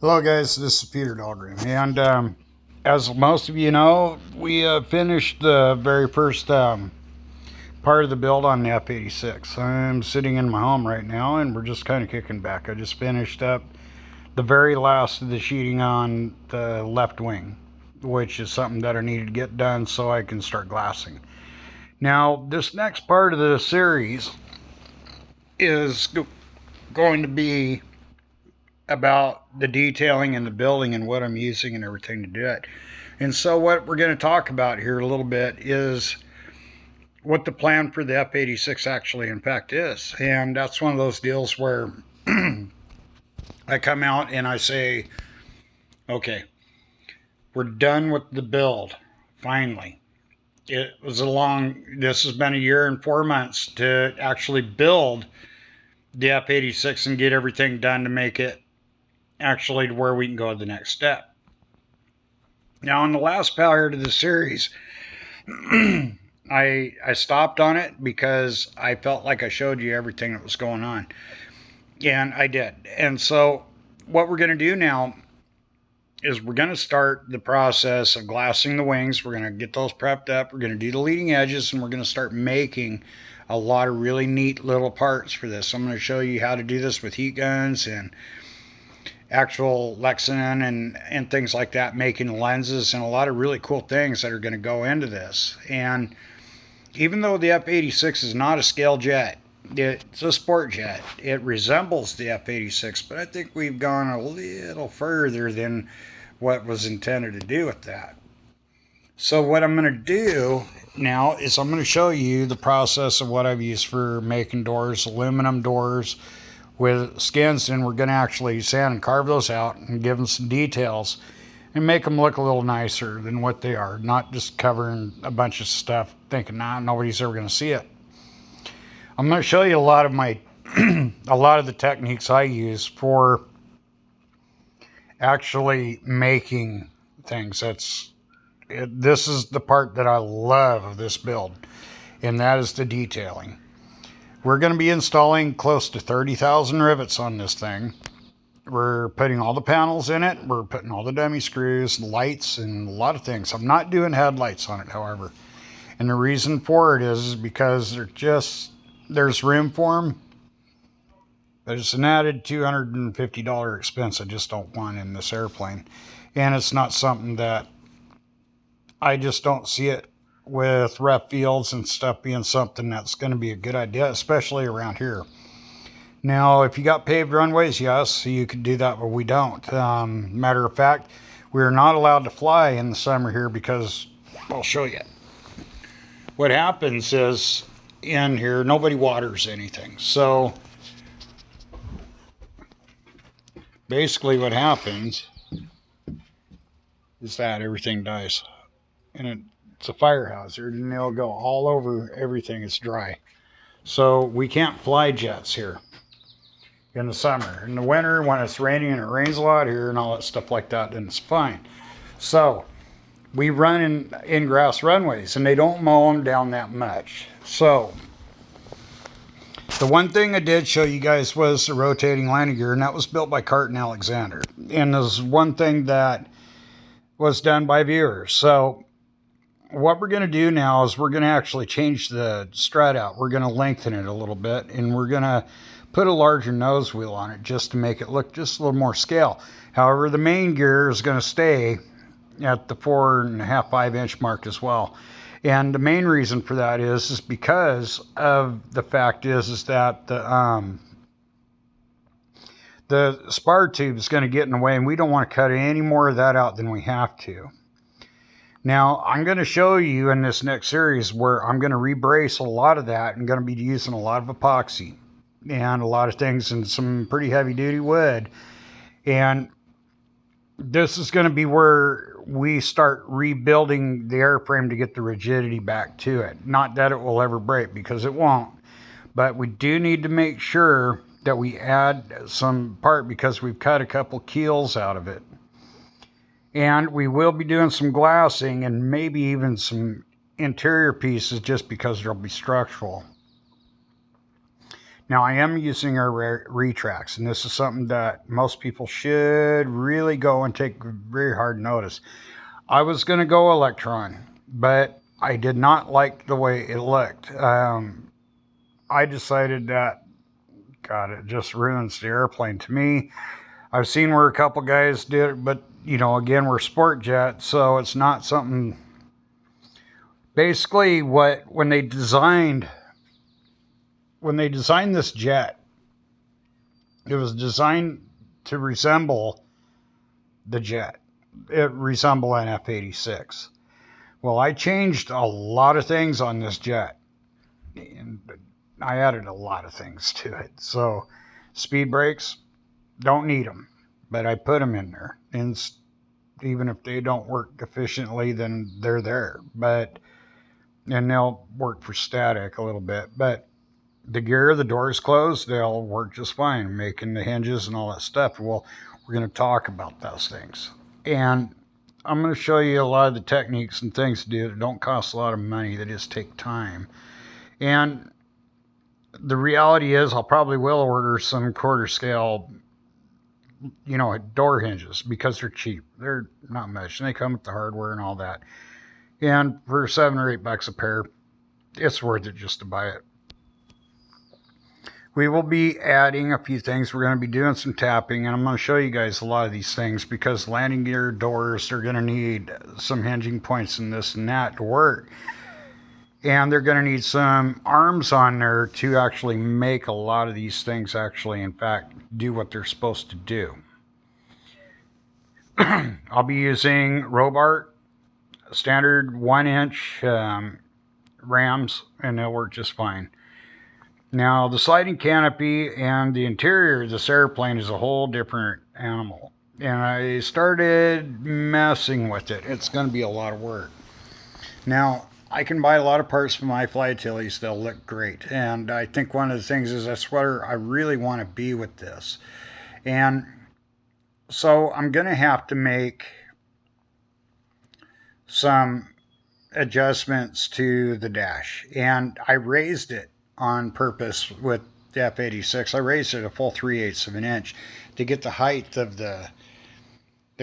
Hello, guys. This is Peter Dahlgren, and as most of you know, we finished the very first part of the build on the F-86. I'm sitting in my home right now, and we're just kind of kicking back. I just finished up the very last of the sheeting on the left wing, which is something that I needed to get done so I can start glassing. Now, this next part of the series is going to be about the detailing and the building and what I'm using and everything to do it. And so what we're going to talk about here a little bit is what the plan for the F-86 actually in fact is. And that's one of those deals where I come out and I say, okay, we're done with the build, finally. This has been a year and 4 months to actually build the F-86 and get everything done to make it actually to where we can go to the next step. Now, in the last part of the series, I stopped on it because I felt like I showed you everything that was going on. And I did. And so what we're going to do now is we're going to start the process of glassing the wings. We're going to get those prepped up. We're going to do the leading edges, and we're going to start making a lot of really neat little parts for this. I'm going to show you how to do this with heat guns and actual Lexan and things like that, making lenses and a lot of really cool things that are going to go into this. And even though the F-86 is not a scale jet, it's a sport jet. It resembles the F-86, but I think we've gone a little further than what was intended to do with that. So what I'm going to do now is I'm going to show you the process of what I've used for making doors, aluminum doors with skins, and we're going to actually sand and carve those out and give them some details and make them look a little nicer than what they are, not just covering a bunch of stuff thinking, nah, nobody's ever going to see it. I'm going to show you a lot of my a lot of the techniques I use for actually making things. This is the part that I love of this build, and that is the detailing. We're going to be installing close to 30,000 rivets on this thing. We're putting all the panels in it. We're putting all the dummy screws, lights, and a lot of things. I'm not doing headlights on it, however. And the reason for it is because there's room for them. But it's an added $250 expense I just don't want in this airplane. And it's not something that I just don't see it with rep fields and stuff being something that's going to be a good idea, especially around here. Now, if you got paved runways, yes, you could do that, but we don't. Matter of fact, we're not allowed to fly in the summer here because, I'll show you. What happens is, in here, nobody waters anything. So, basically what happens is that everything dies. And it's a fire hazard, and they'll go all over everything. It's dry. So we can't fly jets here in the summer. In the winter, when it's raining and it rains a lot here and all that stuff like that, then it's fine. So we run in grass runways, and they don't mow them down that much. So the one thing I did show you guys was the rotating landing gear, and that was built by Cart and Alexander. And there's one thing that was done by viewers. So what we're going to do now is we're going to actually change the strut out. We're going to lengthen it a little bit, and we're going to put a larger nose wheel on it just to make it look just a little more scale. However, the main gear is going to stay at the 4.5, 5-inch mark as well. And the main reason for that is because of the fact is that the spar tube is going to get in the way, and we don't want to cut any more of that out than we have to. Now, I'm going to show you in this next series where I'm going to rebrace a lot of that and going to be using a lot of epoxy and a lot of things and some pretty heavy duty wood. And this is going to be where we start rebuilding the airframe to get the rigidity back to it. Not that it will ever break, because it won't. But we do need to make sure that we add some part, because we've cut a couple keels out of it. And we will be doing some glassing and maybe even some interior pieces just because they'll be structural. Now I am using our retracts, and this is something that most people should really go and take very hard notice. I was going to go Electron, but I did not like the way it looked. I decided that, God, it just ruins the airplane to me. I've seen where a couple guys did it, but again, we're sport jet, so it's not something. Basically, when they designed this jet, it was designed to resemble the jet. It resembled an F-86. Well, I changed a lot of things on this jet, and I added a lot of things to it. So, speed brakes, don't need them, but I put them in there. And even if they don't work efficiently, then they're there. And they'll work for static a little bit. But the gear, the doors closed, they'll work just fine, making the hinges and all that stuff. Well, we're going to talk about those things. And I'm going to show you a lot of the techniques and things to do that don't cost a lot of money. They just take time. And the reality is I probably will order some quarter scale, door hinges because they're cheap. They're not much. And they come with the hardware and all that. And for $7 or $8 a pair, it's worth it just to buy it. We will be adding a few things. We're going to be doing some tapping, and I'm going to show you guys a lot of these things because landing gear doors are going to need some hinging points and this and that to work. And they're going to need some arms on there to actually make a lot of these things actually, in fact, do what they're supposed to do. I'll be using Robart, standard 1-inch rams, and they'll work just fine. Now, the sliding canopy and the interior of this airplane is a whole different animal. And I started messing with it. It's going to be a lot of work. Now, I can buy a lot of parts from iFlytillies. They'll look great. And I think one of the things is that's where I really want to be with this. And so I'm going to have to make some adjustments to the dash. And I raised it on purpose with the F-86. I raised it a full 3/8 of an inch to get the height of the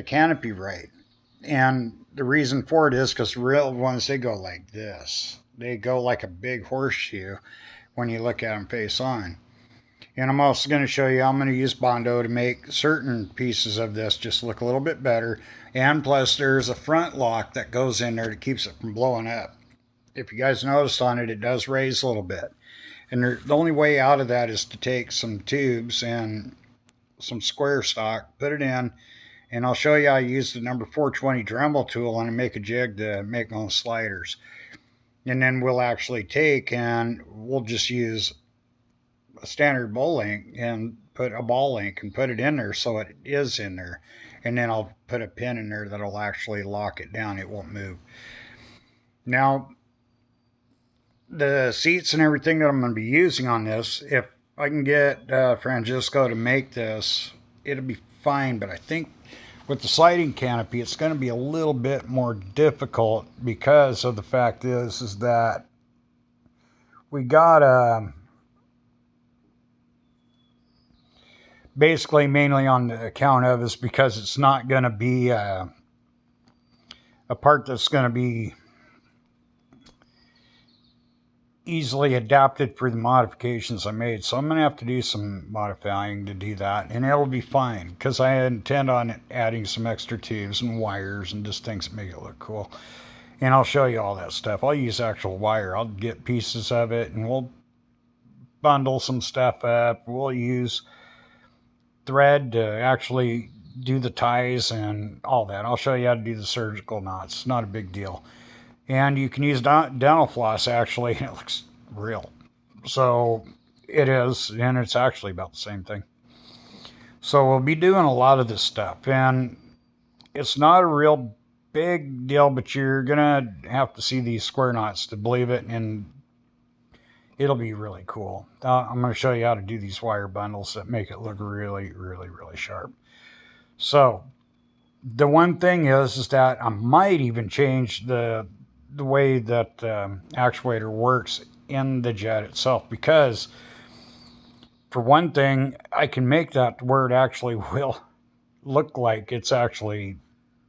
canopy right. And the reason for it is because the real ones, they go like this. They go like a big horseshoe when you look at them face on. And I'm also going to show you, I'm going to use Bondo to make certain pieces of this just look a little bit better. And plus there's a front lock that goes in there that keeps it from blowing up. If you guys noticed on it, it does raise a little bit. And the only way out of that is to take some tubes and some square stock, put it in, and I'll show you how I use the number 420 Dremel tool and make a jig to make those sliders. And then we'll actually take and we'll just use a standard bowl link and put a ball link and put it in there so it is in there. And then I'll put a pin in there that'll actually lock it down. It won't move. Now, the seats and everything that I'm going to be using on this, if I can get Francisco to make this, it'll be fine. But I think with the sliding canopy, it's going to be a little bit more difficult because of the fact is that we got basically mainly on the account of is because it's not going to be a part that's going to be easily adapted for the modifications I made. So I'm going to have to do some modifying to do that, and it'll be fine because I intend on adding some extra tubes and wires and just things that make it look cool. And I'll show you all that stuff. I'll use actual wire. I'll get pieces of it and we'll bundle some stuff up. We'll use thread to actually do the ties and all that. I'll show you how to do the surgical knots. Not a big deal. And you can use dental floss, actually. It looks real. So it is, and it's actually about the same thing. So we'll be doing a lot of this stuff. And it's not a real big deal, but you're going to have to see these square knots to believe it. And it'll be really cool. I'm going to show you how to do these wire bundles that make it look really, really, really sharp. So the one thing is that I might even change the way that actuator works in the jet itself, because For one thing, I can make that where it actually will look like it's actually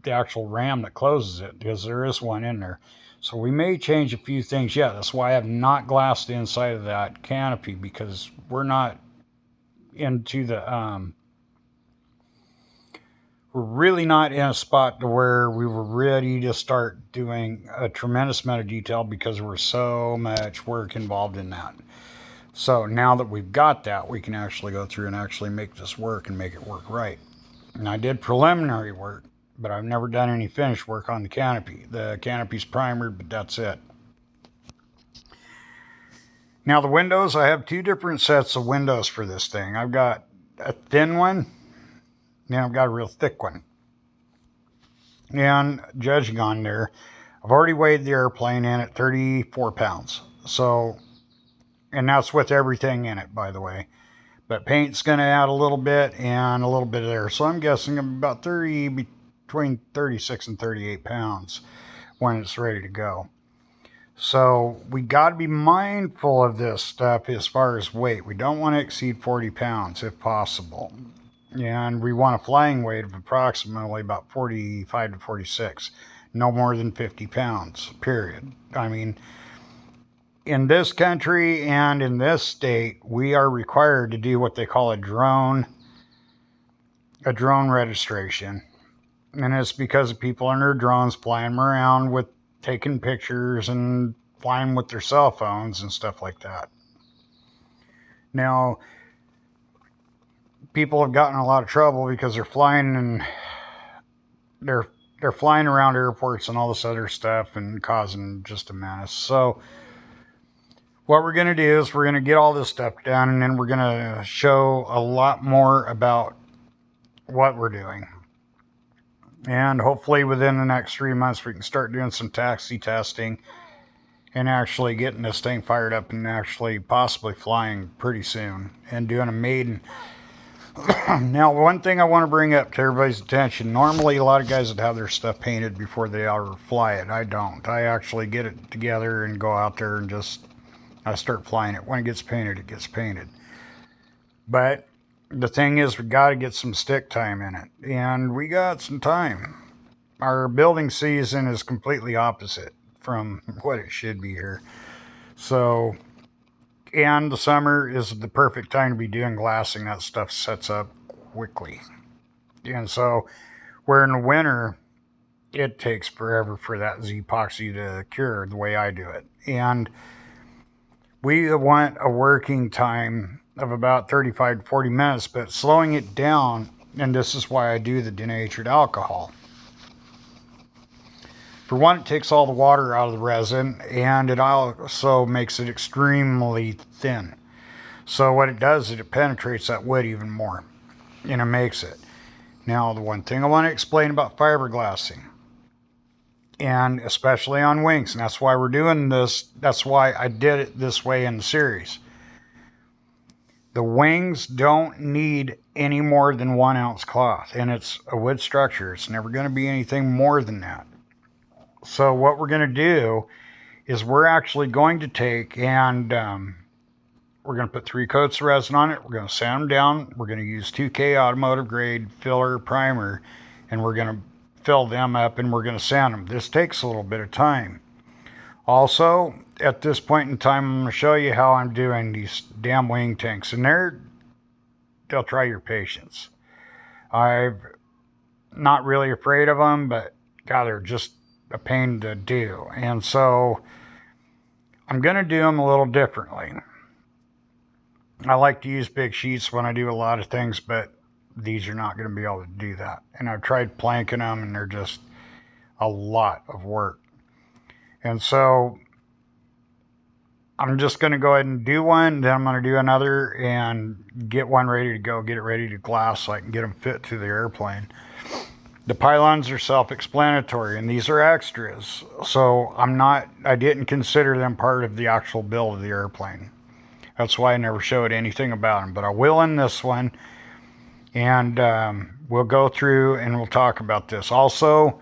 the actual ram that closes it, because there is one in there. So we may change a few things yet. That's why I have not glassed the inside of that canopy, because we're not into the we're really not in a spot to where we were ready to start doing a tremendous amount of detail, because there was so much work involved in that. So now that we've got that, we can actually go through and actually make this work and make it work right. And I did preliminary work, but I've never done any finished work on the canopy. The canopy's primered, but that's it. Now the windows, I have two different sets of windows for this thing. I've got a thin one, and I've got a real thick one. And judging on there, I've already weighed the airplane in at 34 pounds. So, and that's with everything in it, by the way. But paint's going to add a little bit and a little bit there. So I'm guessing about between 36 and 38 pounds when it's ready to go. So we got to be mindful of this stuff as far as weight. We don't want to exceed 40 pounds if possible. And we want a flying weight of approximately about 45 to 46. No more than 50 pounds, period. I mean, in this country and in this state, we are required to do what they call a drone registration. And it's because of people in their drones flying them around with taking pictures and flying with their cell phones and stuff like that. Now, people have gotten in a lot of trouble because they're flying and they're flying around airports and all this other stuff and causing just a mess. So what we're going to do is we're going to get all this stuff done, and then we're going to show a lot more about what we're doing. And hopefully within the next 3 months, we can start doing some taxi testing and actually getting this thing fired up and actually possibly flying pretty soon and doing a maiden. Now, one thing I want to bring up to everybody's attention, normally a lot of guys would have their stuff painted before they ever fly it. I don't. I actually get it together and go out there and just I start flying it. When it gets painted, it gets painted. But the thing is, we got to get some stick time in it. And we got some time. Our building season is completely opposite from what it should be here. So, and the summer is the perfect time to be doing glassing. That stuff sets up quickly. And so, where in the winter, it takes forever for that Z-epoxy to cure the way I do it. And we want a working time of about 35 to 40 minutes, but slowing it down, and this is why I do the denatured alcohol. For one, it takes all the water out of the resin, and it also makes it extremely thin. So what it does is it penetrates that wood even more, and it makes it. Now, the one thing I want to explain about fiberglassing, and especially on wings, and that's why we're doing this, that's why I did it this way in the series. The wings don't need any more than 1 ounce cloth, and it's a wood structure. It's never going to be anything more than that. So what we're going to do is we're actually going to take and we're going to put 3 coats of resin on it. We're going to sand them down. We're going to use 2K automotive grade filler primer, and we're going to fill them up and we're going to sand them. This takes a little bit of time. Also, at this point in time, I'm going to show you how I'm doing these damn wing tanks, and they'll try your patience. I'm not really afraid of them, but God, they're just a pain to do. And so I'm going to do them a little differently. I like to use big sheets when I do a lot of things, but these are not going to be able to do that. And I've tried planking them, and they're just a lot of work. And so I'm just going to go ahead and do one, then I'm going to do another and get one ready to go, get it ready to glass so I can get them fit to the airplane. The pylons are self-explanatory, and these are extras. So I didn't consider them part of the actual build of the airplane. That's why I never showed anything about them, but I will in this one. And we'll go through and we'll talk about this. Also,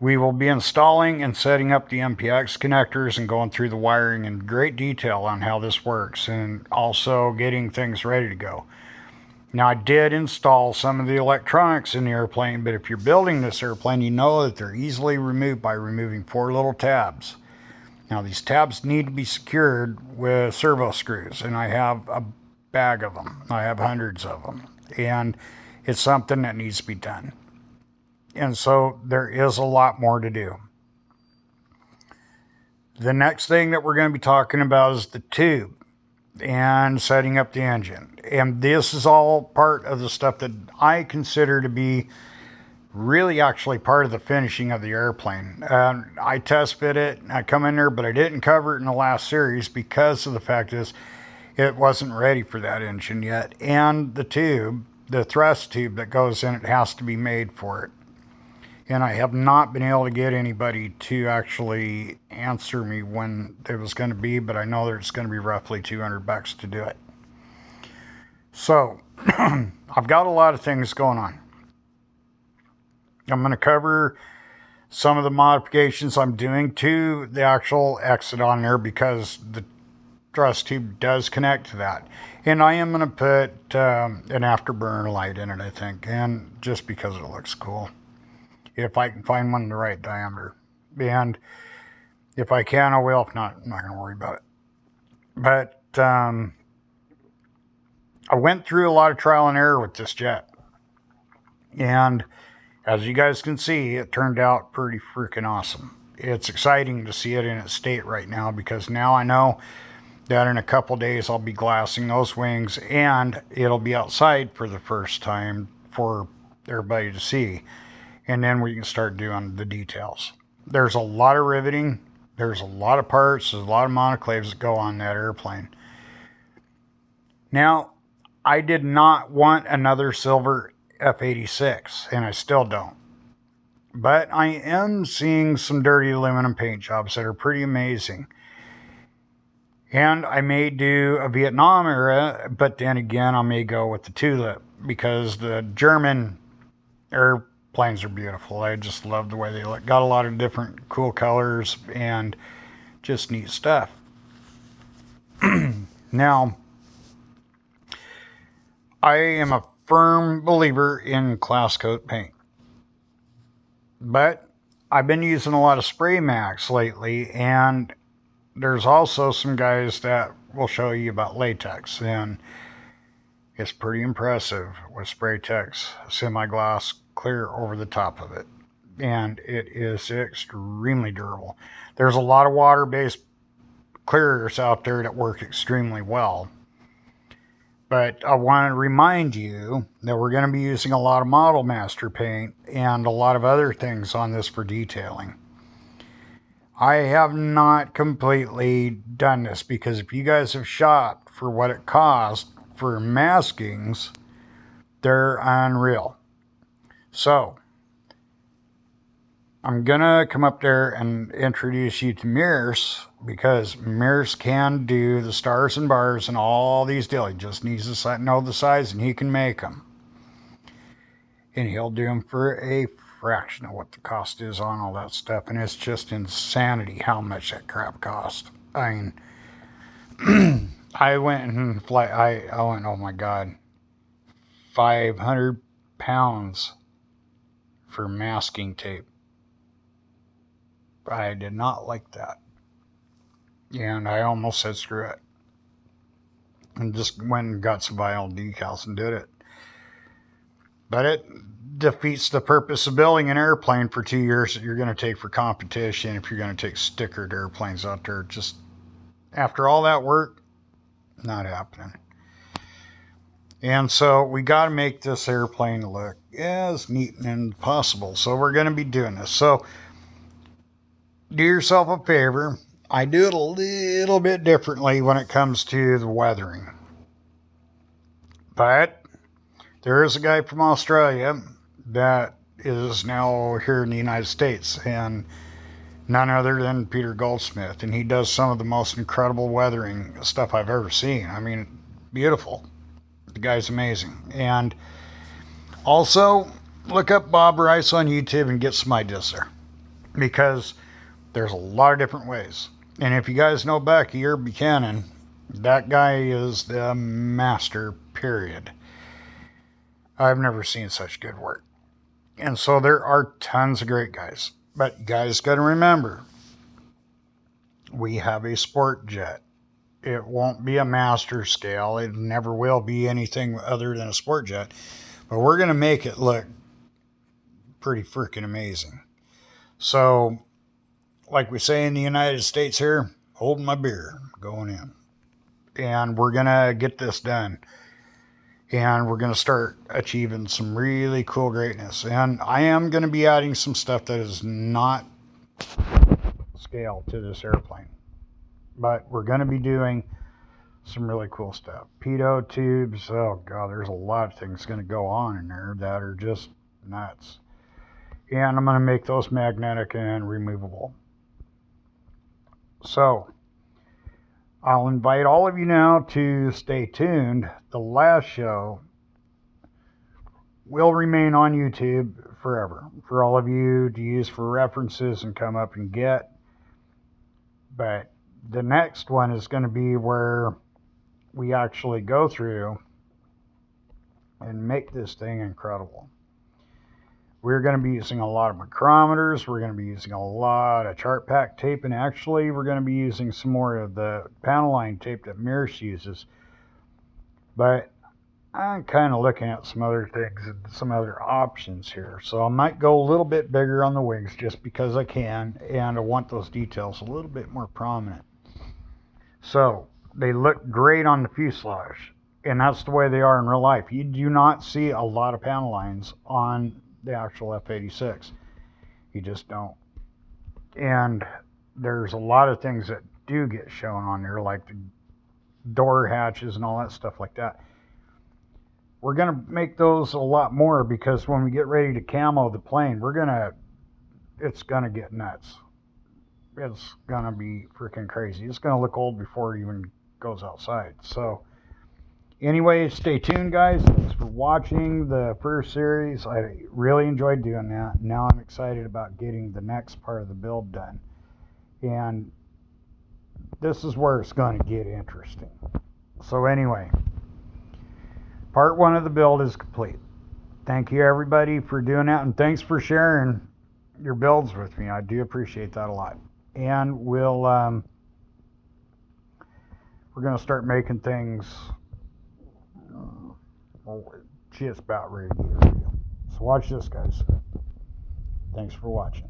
We will be installing and setting up the MPX connectors and going through the wiring in great detail on how this works, and also getting things ready to go. Now, I did install some of the electronics in the airplane, but if you're building this airplane, you know that they're easily removed by removing 4 little tabs. Now, these tabs need to be secured with servo screws, and I have a bag of them. I have hundreds of them, and it's something that needs to be done. And so there is a lot more to do. The next thing that we're going to be talking about is the tube and setting up the engine. And this is all part of the stuff that I consider to be really actually part of the finishing of the airplane. I test fit it, I come in there, but I didn't cover it in the last series because of the fact is it wasn't ready for that engine yet. And the tube, the thrust tube that goes in it, has to be made for it. And I have not been able to get anybody to actually answer me when it was going to be, but I know that it's going to be roughly $200 to do it. So, I've got a lot of things going on. I'm going to cover some of the modifications I'm doing to the actual exit on there because the thrust tube does connect to that. And I am going to put an afterburner light in it, I think, and just because it looks cool. If I can find one in the right diameter. And if I can, I will. If not, I'm not going to worry about it. But I went through a lot of trial and error with this jet. And as you guys can see, it turned out pretty freaking awesome. It's exciting to see it in its state right now because now I know that in a couple days I'll be glassing those wings and it'll be outside for the first time for everybody to see. And then we can start doing the details. There's a lot of riveting. There's a lot of parts. There's a lot of monoclaves that go on that airplane. Now, I did not want another silver F-86, and I still don't. But I am seeing some dirty aluminum paint jobs that are pretty amazing. And I may do a Vietnam era, but then again, I may go with the tulip because the German airplanes are beautiful. I just love the way they look. Got a lot of different cool colors and just neat stuff. Now, I am a firm believer in class coat paint. But I've been using a lot of Spray Max lately, and there's also some guys that will show you about latex, and it's pretty impressive with Spraytex semi-gloss clear over the top of it, and it is extremely durable. There's a lot of water-based clearers out there that work extremely well, but I want to remind you that we're going to be using a lot of Model Master paint and a lot of other things on this for detailing. I have not completely done this because if you guys have shot for what it cost for maskings, they're unreal. So, I'm going to come up there and introduce you to Mears because Mears can do the stars and bars and all these deals. He just needs to know the size and he can make them. And he'll do them for a fraction of what the cost is on all that stuff. And it's just insanity how much that crap cost. I mean, I went and I went, oh my God, 500 pounds for masking tape. I did not like that. And I almost said screw it. And just went and got some vinyl decals and did it. But it defeats the purpose of building an airplane for 2 years that you're going to take for competition if you're going to take stickered airplanes out there. Just after all that work, not happening. And so we got to make this airplane look as neat and possible. So we're going to be doing this. So do yourself a favor. I do it a little bit differently when it comes to the weathering. But there is a guy from Australia that is now here in the United States, and none other than Peter Goldsmith, and he does some of the most incredible weathering stuff I've ever seen. I mean, beautiful. The guy's amazing. And also, look up Bob Rice on YouTube and get some ideas there. because there's a lot of different ways. And if you guys know Becky or Buchanan, that guy is the master, period. I've never seen such good work. And so there are tons of great guys. But you guys got to remember, we have a sport jet. It won't be a master scale. It never will be anything other than a sport jet. But we're going to make it look pretty freaking amazing. So, like we say in the United States here, holding my beer, going in. And we're going to get this done. And we're going to start achieving some really cool greatness. And I am going to be adding some stuff that is not scale to this airplane. But we're going to be doing some really cool stuff. Pitot tubes. Oh, God, there's a lot of things going to go on in there that are just nuts. And I'm going to make those magnetic and removable. So, I'll invite all of you now to stay tuned. The last show will remain on YouTube forever for all of you to use for references and come up and get. But the next one is going to be where we actually go through and make this thing incredible. We're going to be using a lot of micrometers. We're going to be using a lot of chart pack tape. And actually, we're going to be using some more of the panel line tape that Mears uses. But I'm kind of looking at some other things and some other options here. So I might go a little bit bigger on the wings just because I can. And I want those details a little bit more prominent. So they look great on the fuselage. And that's the way they are in real life. You do not see a lot of panel lines on the actual F-86. You just don't. And there's a lot of things that do get shown on there, like the door hatches and all that stuff like that. We're going to make those a lot more because when we get ready to camo the plane, it's going to get nuts. It's going to be freaking crazy. It's going to look old before it even goes outside. So anyway, stay tuned, guys. Thanks for watching the first series. I really enjoyed doing that. Now I'm excited about getting the next part of the build done. And this is where it's going to get interesting. So anyway, part one of the build is complete. Thank you, everybody, for doing that. And thanks for sharing your builds with me. I do appreciate that a lot. And we're going to start making things just about ready to get real. So watch this, guys. Thanks for watching.